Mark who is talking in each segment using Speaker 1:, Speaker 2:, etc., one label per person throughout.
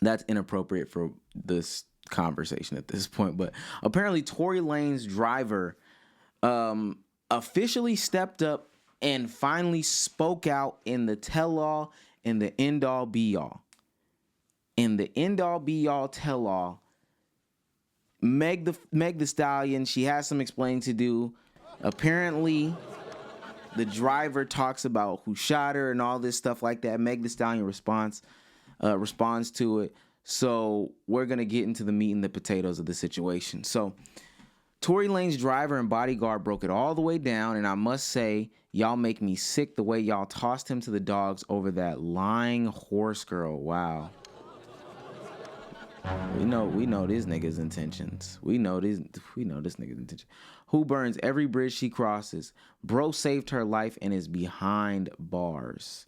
Speaker 1: That's inappropriate for this conversation at this point. But apparently, Tory Lane's driver officially stepped up and finally spoke out in the tell-all, in the end-all be-all. In the end-all be-all tell-all, Meg the Stallion, she has some explaining to do. Apparently, the driver talks about who shot her and all this stuff like that. Meg the Stallion responds to it. So we're gonna get into the meat and the potatoes of the situation. So Tory Lane's driver and bodyguard broke it all the way down, and I must say, y'all make me sick the way y'all tossed him to the dogs over that lying horse girl. Wow. We know this nigga's intentions. We know this nigga's intentions. Who burns every bridge she crosses. Bro saved her life and is behind bars.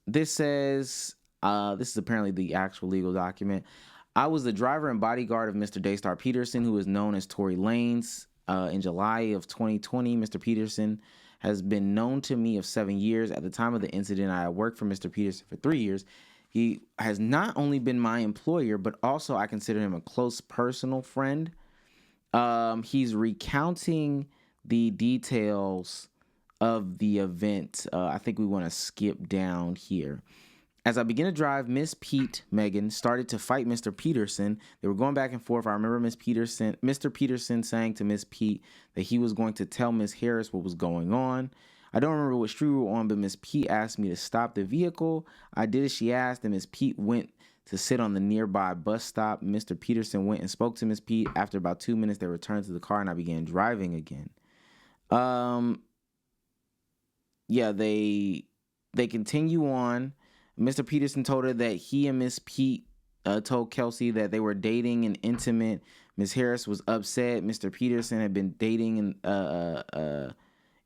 Speaker 1: This says, this is apparently the actual legal document. I was the driver and bodyguard of Mr. Daystar Peterson, who is known as Tory Lanez. In July of 2020, Mr. Peterson has been known to me of 7 years. At the time of the incident, I had worked for Mr. Peterson for 3 years. He has not only been my employer, but also I consider him a close personal friend. He's recounting the details of the event. I think we want to skip down here. As I began to drive, Miss Pete, Megan, started to fight Mr. Peterson. They were going back and forth. I remember Mr. Peterson saying to Miss Pete that he was going to tell Miss Harris what was going on. I don't remember what street we were on, but Miss Pete asked me to stop the vehicle. I did as she asked, and Miss Pete went to sit on the nearby bus stop. Mr. Peterson went and spoke to Miss Pete. After about 2 minutes, they returned to the car, and I began driving again. They continue on. Mr. Peterson told her that he and Miss Pete told Kelsey that they were dating and intimate. Miss Harris was upset. Mr. Peterson had been dating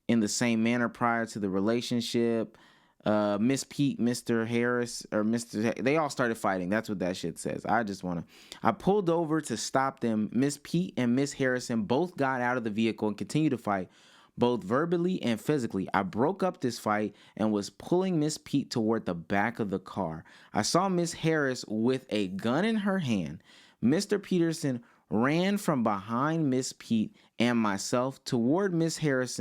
Speaker 1: in the same manner prior to the relationship. Miss Pete, Mr. Harris, or they all started fighting. That's what that shit says. I pulled over to stop them. Miss Pete and Miss Harrison both got out of the vehicle and continued to fight, both verbally and physically. I broke up this fight and was pulling Miss Pete toward the back of the car. I saw Miss Harris with a gun in her hand. Mr. Peterson ran from behind Miss Pete and myself towards Miss Harris.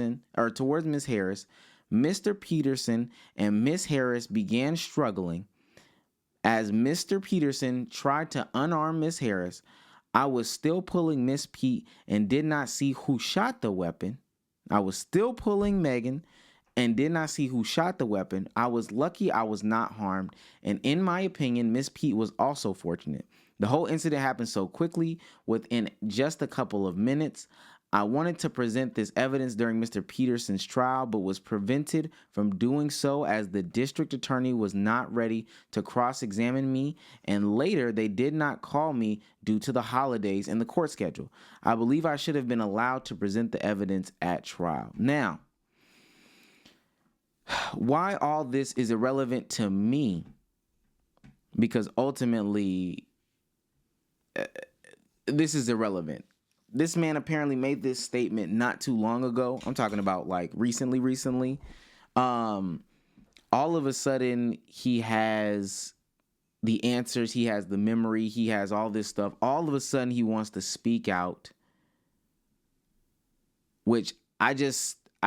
Speaker 1: Mr. Peterson and Miss Harris began struggling. As Mr. Peterson tried to unarm Miss Harris, I was still pulling Miss Pete and did not see who shot the weapon. I was still pulling Megan and did not see who shot the weapon. I was lucky I was not harmed, and in my opinion, Miss Pete was also fortunate. The whole incident happened so quickly, within just a couple of minutes. I wanted to present this evidence during Mr. Peterson's trial, but was prevented from doing so as the district attorney was not ready to cross-examine me, and later they did not call me due to the holidays and the court schedule. I believe I should have been allowed to present the evidence at trial. Now, why all this is irrelevant to me? Because ultimately, this is irrelevant. This man apparently made this statement not too long ago. I'm talking about like recently. All of a sudden, he has the answers. He has the memory. He has all this stuff. All of a sudden, he wants to speak out, which I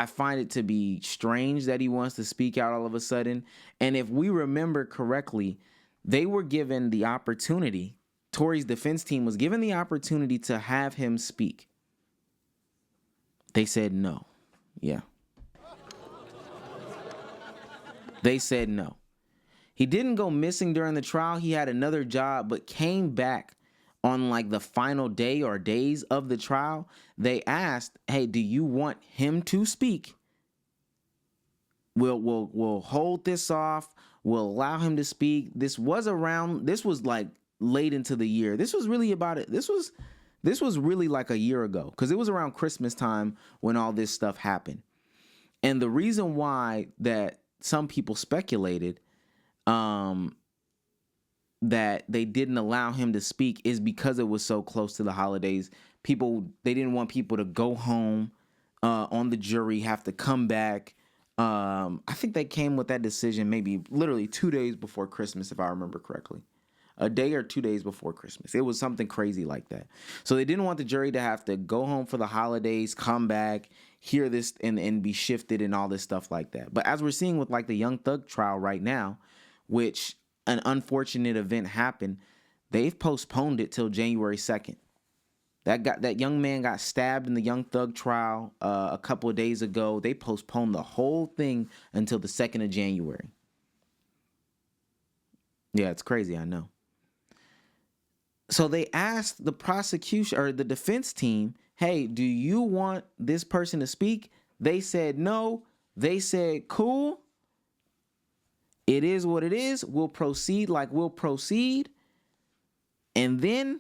Speaker 1: find it to be strange that he wants to speak out all of a sudden. And if we remember correctly, they were given the opportunity. Tory's defense team was given the opportunity to have him speak. They said no. Yeah. They said no. He didn't go missing during the trial. He had another job, but came back on like the final day or days of the trial. They asked, hey, do you want him to speak? We'll hold this off. We'll allow him to speak. This was like late into the year. This was really about it. This was really like a year ago, because it was around Christmas time when all this stuff happened. And the reason why that some people speculated that they didn't allow him to speak is because it was so close to the holidays. They didn't want people to go home on the jury, have to come back I think they came with that decision maybe literally 2 days before Christmas, if I remember correctly. A day or 2 days before Christmas. It was something crazy like that. So they didn't want the jury to have to go home for the holidays, come back, hear this, and be shifted and all this stuff like that. But as we're seeing with like the Young Thug trial right now, which an unfortunate event happened, they've postponed it till January 2nd. That young man got stabbed in the Young Thug trial a couple of days ago. They postponed the whole thing until the 2nd of January. Yeah, it's crazy, I know. So they asked the prosecution or the defense team, hey, do you want this person to speak? They said no. They said, cool. It is what it is. We'll proceed like we'll proceed. And then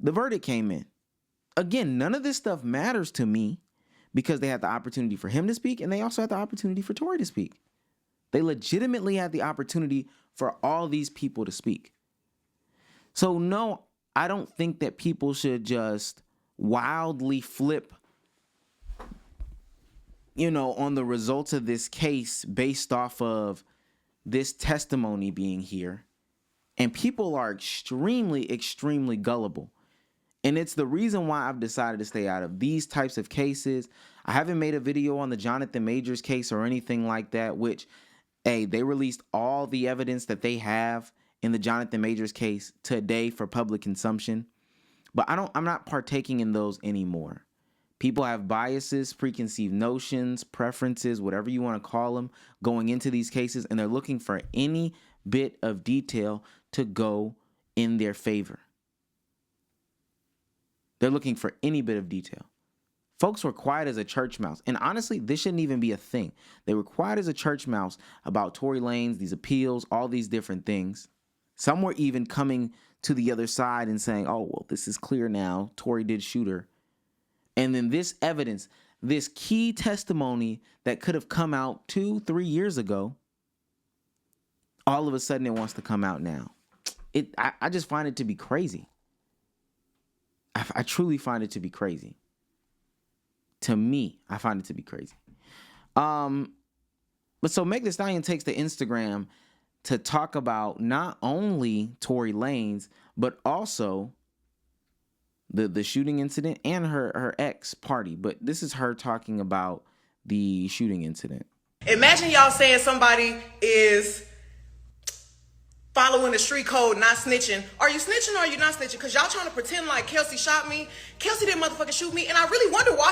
Speaker 1: the verdict came in. Again, none of this stuff matters to me because they had the opportunity for him to speak and they also had the opportunity for Tory to speak. They legitimately had the opportunity for all these people to speak. So no, I don't think that people should just wildly flip, on the results of this case based off of this testimony being here. And people are extremely, extremely gullible. And it's the reason why I've decided to stay out of these types of cases. I haven't made a video on the Jonathan Majors case or anything like that, which, hey, they released all the evidence that they have in the Jonathan Majors case today for public consumption. But I'm not partaking in those anymore. People have biases, preconceived notions, preferences, whatever you want to call them, going into these cases, and they're looking for any bit of detail to go in their favor. They're looking for any bit of detail. Folks were quiet as a church mouse. And honestly, this shouldn't even be a thing. They were quiet as a church mouse about Tory Lanez, these appeals, all these different things. Some were even coming to the other side and saying, oh, well, this is clear now. Tory did shoot her. And then this evidence, this key testimony that could have come out 2-3 years ago, all of a sudden it wants to come out now. I just find it to be crazy. I truly find it to be crazy. To me, I find it to be crazy. But so Meg the Stallion takes to Instagram to talk about not only Tory Lanez, but also the shooting incident and her ex party. But this is her talking about the shooting incident.
Speaker 2: Imagine y'all saying somebody is following the street code, not snitching. Are you snitching or are you not snitching? Because y'all trying to pretend like Kelsey shot me. Kelsey didn't motherfucking shoot me. And I really wonder why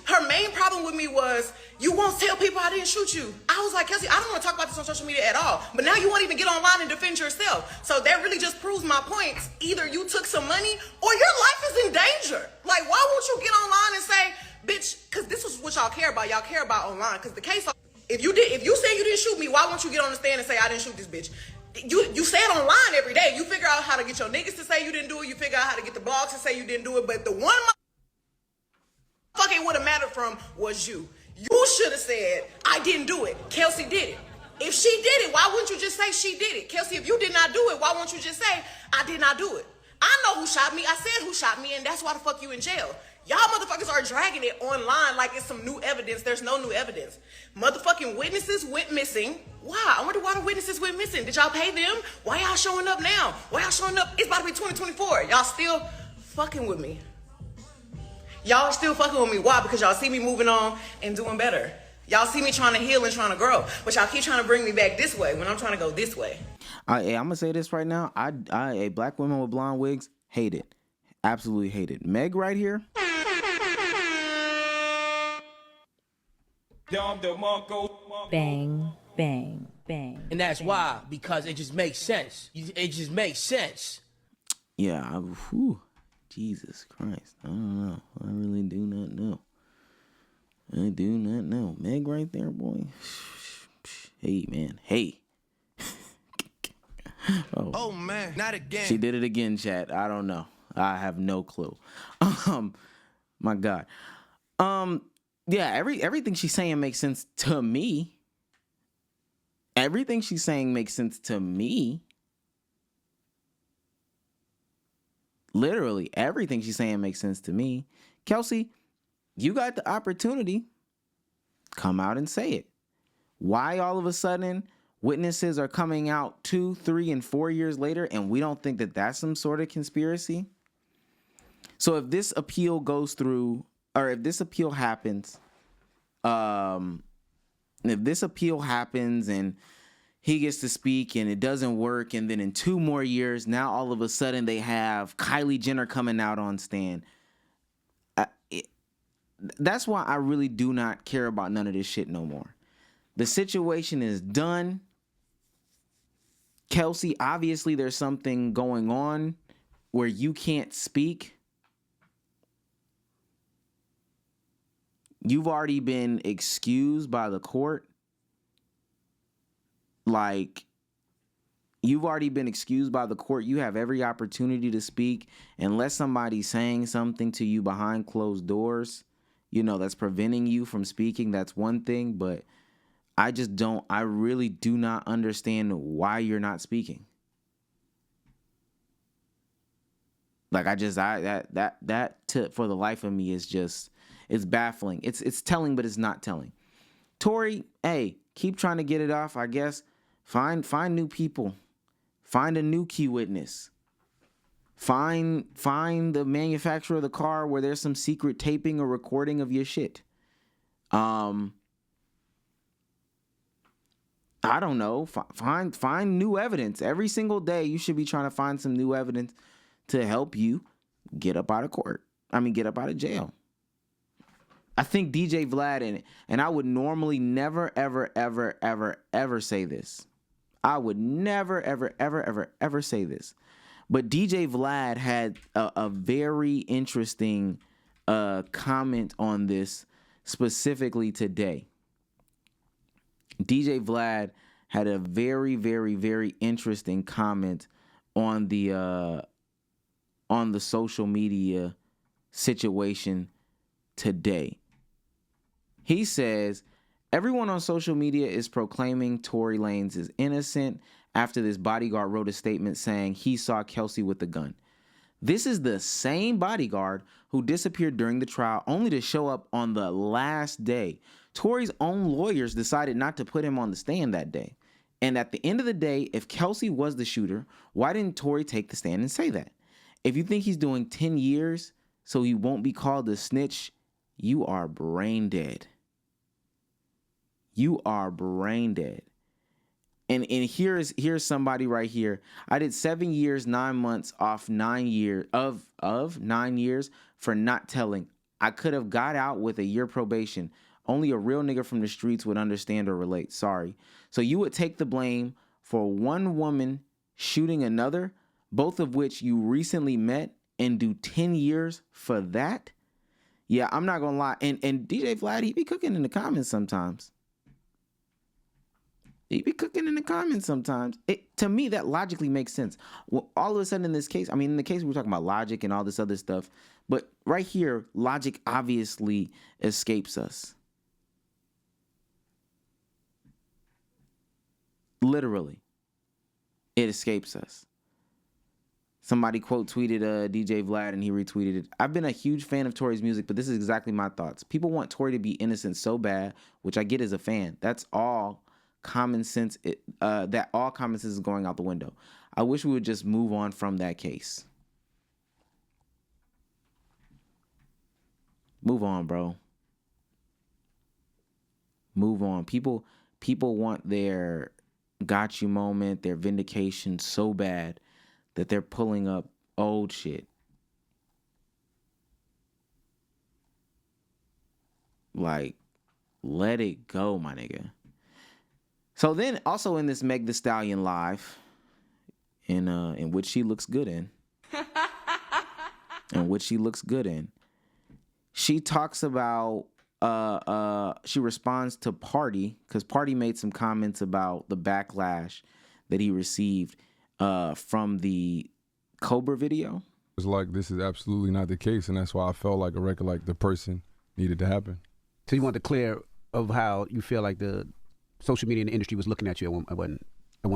Speaker 2: her main problem with me was, you won't tell people I didn't shoot you. I was like, Kelsey, I don't want to talk about this on social media at all. But now you won't even get online and defend yourself. So that really just proves my points. Either you took some money or your life is in danger. Like, why won't you get online and say, bitch, because this is what y'all care about. Y'all care about online. Because the case, if you say you didn't shoot me, why won't you get on the stand and say I didn't shoot this bitch? You say it online every day. You figure out how to get your niggas to say you didn't do it. You figure out how to get the blogs to say you didn't do it. But the one motherfucker would have mattered from was you. You should have said, I didn't do it. Kelsey did it. If she did it, why wouldn't you just say she did it? Kelsey, if you did not do it, why won't you just say, I did not do it? I know who shot me. I said who shot me, and that's why the fuck you in jail. Y'all motherfuckers are dragging it online like it's some new evidence. There's no new evidence. Motherfucking witnesses went missing. Why? I wonder why the witnesses went missing. Did y'all pay them? Why y'all showing up now? Why y'all showing up? It's about to be 2024. Y'all still fucking with me. Y'all still fucking with me. Why? Because y'all see me moving on and doing better. Y'all see me trying to heal and trying to grow. But y'all keep trying to bring me back this way when I'm trying to go this way.
Speaker 1: I'm going to say this right now. A black women with blonde wigs, hate it. Absolutely hate it. Meg right here.
Speaker 3: Bang, bang, bang.
Speaker 4: And that's
Speaker 3: bang.
Speaker 4: why, because it just makes sense. It just makes sense.
Speaker 1: Yeah, Jesus Christ. I don't know. I really do not know. I do not know. Meg right there, boy. Hey, man. Hey.
Speaker 5: Oh, man. Not again.
Speaker 1: She did it again, chat. I don't know. I have no clue. My God. Yeah, everything she's saying makes sense to me. Everything she's saying makes sense to me. Literally, everything she's saying makes sense to me. Kelsey, you got the opportunity come out and say it. Why all of a sudden witnesses are coming out 2, 3, and 4 years later, and we don't think that that's some sort of conspiracy? So if this appeal goes through, or if this appeal happens, and he gets to speak and it doesn't work, and then in 2 more years, now all of a sudden they have Kylie Jenner coming out on stand. That's why I really do not care about none of this shit no more. The situation is done. Kelsey, obviously there's something going on where you can't speak. You've already been excused by the court. Like, you've already been excused by the court. You have every opportunity to speak. Unless somebody's saying something to you behind closed doors, that's preventing you from speaking, that's one thing. But I really do not understand why you're not speaking. Like, for the life of me is just, it's baffling. It's telling, but it's not telling. Tory, hey, keep trying to get it off, I guess. Find new people. Find a new key witness. Find the manufacturer of the car where there's some secret taping or recording of your shit. I don't know. Find new evidence. Every single day you should be trying to find some new evidence to help you get up out of get up out of jail. I think DJ Vlad, and I would normally never, ever, ever, ever, ever say this. I would never, ever, ever, ever, ever say this. But DJ Vlad had a very interesting comment on this specifically today. DJ Vlad had a very, very, very interesting comment on the social media situation today. He says, everyone on social media is proclaiming Tory Lanez is innocent after this bodyguard wrote a statement saying he saw Kelsey with the gun. This is the same bodyguard who disappeared during the trial only to show up on the last day. Tory's own lawyers decided not to put him on the stand that day. And at the end of the day, if Kelsey was the shooter, why didn't Tory take the stand and say that? If you think he's doing 10 years so he won't be called a snitch, you are brain dead. You are brain dead. And here's somebody right here. I did 7 years, 9 months off 9 years of 9 years for not telling. I could have got out with a year probation. Only a real nigga from the streets would understand or relate. Sorry. So you would take the blame for one woman shooting another, both of which you recently met, and do 10 years for that? Yeah, I'm not gonna lie. And DJ Vlad, he be cooking in the comments sometimes. To me, that logically makes sense. Well, all of a sudden in this case, in the case we're talking about logic and all this other stuff, but right here, logic obviously escapes us. Literally, it escapes us. Somebody quote tweeted DJ Vlad and he retweeted it. I've been a huge fan of Tory's music, but this is exactly my thoughts. People want Tory to be innocent so bad, which I get as a fan. That's all common sense. That all common sense is going out the window. I wish we would just move on from that case. Move on, bro. Move on. People want their got you moment, their vindication so bad that they're pulling up old shit. Like, let it go, my nigga. So then, also in this Meg the Stallion live, in which she looks good in, she talks about, she responds to Party, because Party made some comments about the backlash that he received from the Cobra video.
Speaker 3: It's like, this is absolutely not the case, and that's why I felt like a record like The Person needed to happen.
Speaker 6: So you want to clear of how you feel like the social media and the industry was looking at you at one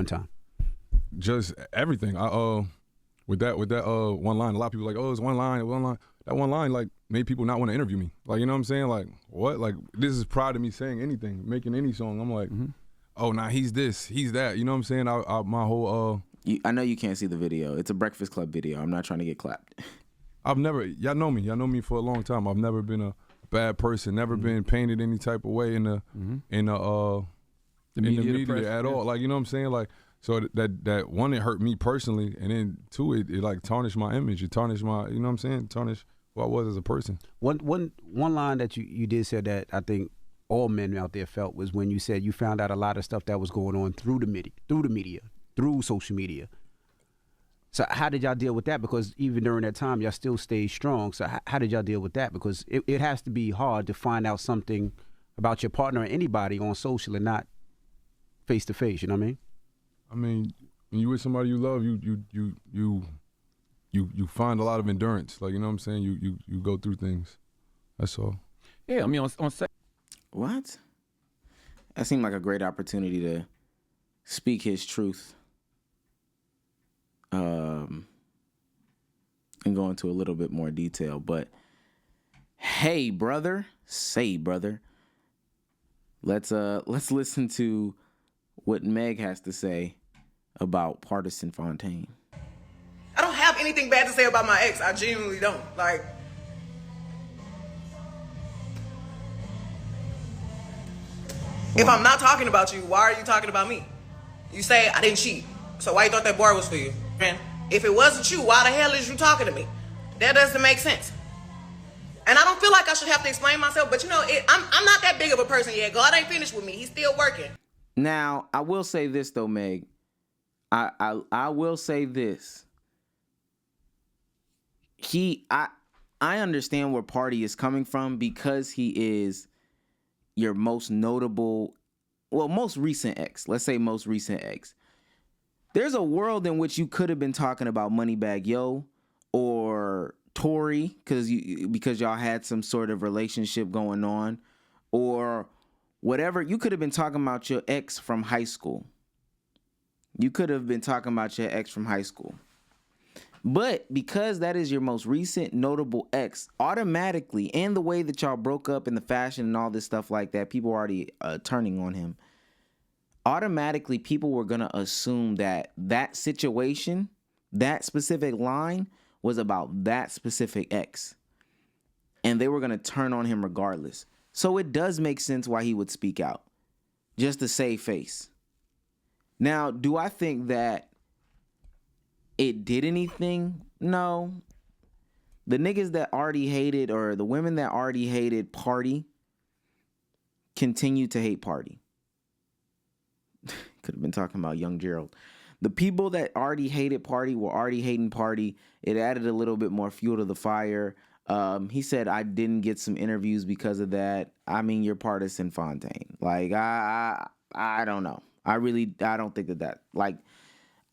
Speaker 6: time? Just
Speaker 3: everything. With that one line, a lot of people are like, oh, it's one line. that one line like made people not want to interview me. Like, you know what I'm saying? Like, what? Like, this is pride of me saying anything, making any song. I'm like, oh, nah, he's this, he's that. You know what I'm saying? My whole
Speaker 1: I know you can't see the video. It's a Breakfast Club video. I'm not trying to get clapped.
Speaker 3: I've never, y'all know me for a long time. I've never been a bad person, never been painted any type of way in the media at all. Like, you know what I'm saying? Like, so that one, it hurt me personally, and then two, it like tarnished my image. It tarnished my, you know what I'm saying? Tarnished who I was as a person. One
Speaker 6: line that you did say that I think all men out there felt was when you said you found out a lot of stuff that was going on through the media, through social media. So how did y'all deal with that? Because even during that time, y'all still stayed strong. So how did y'all deal with that? Because it has to be hard to find out something about your partner or anybody on social and not face to face. You know what I mean?
Speaker 3: I mean, when you with somebody you love, you find a lot of endurance. Like, you know what I'm saying? You go through things. That's all.
Speaker 7: Yeah, I mean, on
Speaker 1: What? That seemed like a great opportunity to speak his truth. And go into a little bit more detail, but hey, brother, let's listen to what Meg has to say about Partisan Fontaine.
Speaker 2: I don't have anything bad to say about my ex. I genuinely don't. Like, if I'm not talking about you, why are you talking about me? You say I didn't cheat, so why you thought that bar was for you? And if it wasn't you, why the hell is you talking to me? That doesn't make sense. And I don't feel like I should have to explain myself, but you know, I'm not that big of a person yet. God ain't finished with me. He's still working.
Speaker 1: Now, I will say this though, Meg. I will say this. I understand where Party is coming from because he is your most notable, most recent ex. Let's say most recent ex. There's a world in which you could have been talking about Moneybagg Yo or Tory because y'all had some sort of relationship going on, or whatever. You could have been talking about your ex from high school. But because that is your most recent notable ex, automatically, and the way that y'all broke up and the fashion and all this stuff like that, people were already turning on him. Automatically, people were going to assume that that situation, that specific line, was about that specific ex. And they were going to turn on him regardless. So it does make sense why he would speak out, just to save face. Now, do I think that it did anything? No. The niggas that already hated, or the women that already hated Party, continue to hate Party. Could have been talking about Young Gerald. The people that already hated Party were already hating Party. It added a little bit more fuel to the fire. He said, I didn't get some interviews because of that. I mean, you're Partisan Fontaine. Like, I don't know. I don't think that, like,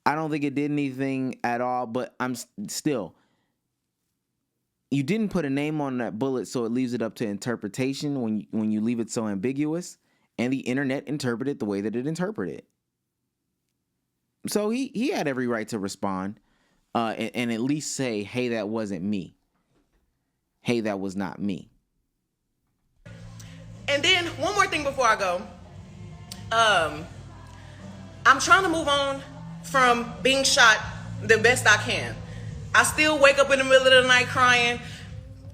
Speaker 1: I don't think it did anything at all, but I'm still, you didn't put a name on that bullet, so it leaves it up to interpretation when you leave it so ambiguous, and the internet interpreted the way that it interpreted. So he had every right to respond and at least say, hey, that wasn't me. Hey, that was not me.
Speaker 2: And then one more thing before I go. I'm trying to move on from being shot the best I can. I still wake up in the middle of the night crying.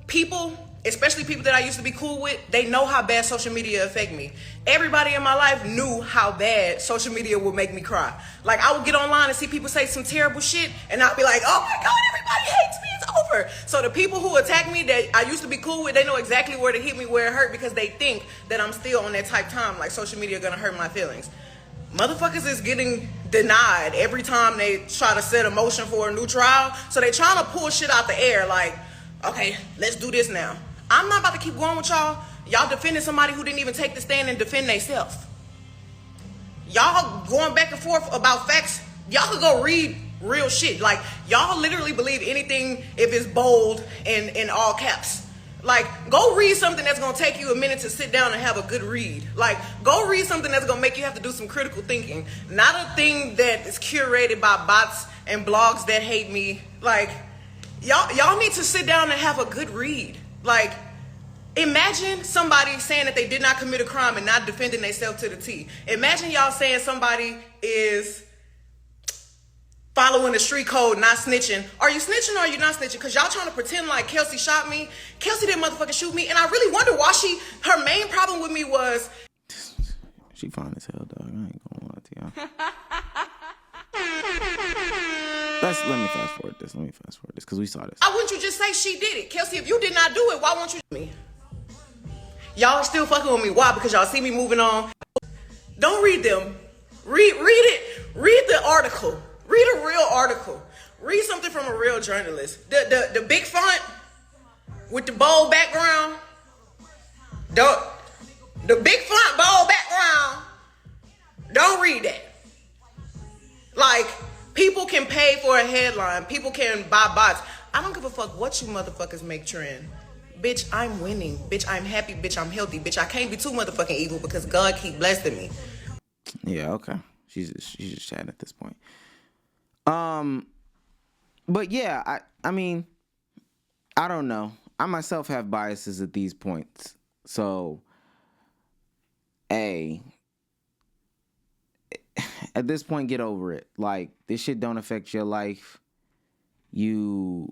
Speaker 2: People, especially people that I used to be cool with, they know how bad social media affect me. Everybody in my life knew how bad social media would make me cry. Like, I would get online and see people say some terrible shit, and I'd be like, oh my God, everybody hates me, it's over. So the people who attack me that I used to be cool with, they know exactly where to hit me, where it hurt, because they think that I'm still on that type time, like social media gonna hurt my feelings. Motherfuckers is getting denied every time they try to set a motion for a new trial. So they trying to pull shit out the air like, okay, let's do this now. I'm not about to keep going with y'all. Y'all defending somebody who didn't even take the stand and defend themselves. Y'all going back and forth about facts. Y'all could go read real shit. Like, y'all literally believe anything if it's bold and in all caps. Like, go read something that's going to take you a minute to sit down and have a good read. Like, go read something that's going to make you have to do some critical thinking. Not a thing that is curated by bots and blogs that hate me. Like, y'all need to sit down and have a good read. Like, imagine somebody saying that they did not commit a crime and not defending themselves to the T. Imagine y'all saying somebody is following the street code, not snitching. Are you snitching or are you not snitching? Because y'all trying to pretend like Kelsey shot me. Kelsey didn't motherfucking shoot me. And I really wonder why her main problem with me was...
Speaker 1: She fine as hell, dog. I ain't gonna lie to y'all. Let me fast forward this. Because we saw this.
Speaker 2: Why wouldn't you just say she did it? Kelsey, if you did not do it, why won't you me? Y'all are still fucking with me. Why? Because y'all see me moving on. Don't read them. Read it. Read the article. Read a real article. Read something from a real journalist. The big font with the bold background. The big font, bold background. Don't read that. Like, people can pay for a headline. People can buy bots. I don't give a fuck what you motherfuckers make trend. Bitch, I'm winning. Bitch, I'm happy. Bitch, I'm healthy. Bitch, I can't be too motherfucking evil because God keep blessing me.
Speaker 1: Yeah, okay. She's just chatting at this point. But yeah, I mean, I don't know. I myself have biases at these points. So, at this point, get over it. Like, this shit don't affect your life. We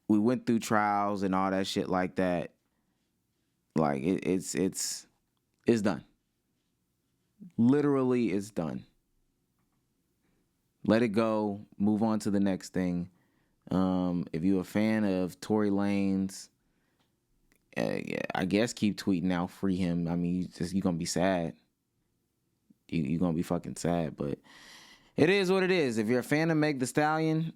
Speaker 1: went through trials and all that shit like that. Like, it's done. Literally, it's done. Let it go. Move on to the next thing. If you're a fan of Tory Lanez, yeah, I guess keep tweeting out, free him. I mean, you're gonna be sad. You're gonna be fucking sad, but it is what it is. If you're a fan of Meg the Stallion,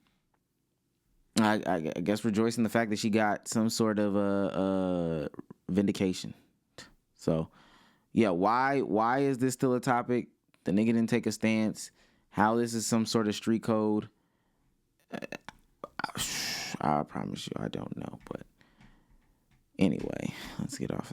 Speaker 1: I guess rejoice in the fact that she got some sort of a vindication. So, yeah, why is this still a topic? The nigga didn't take a stance. How this is some sort of street code, I promise you I don't know. But anyway, let's get off of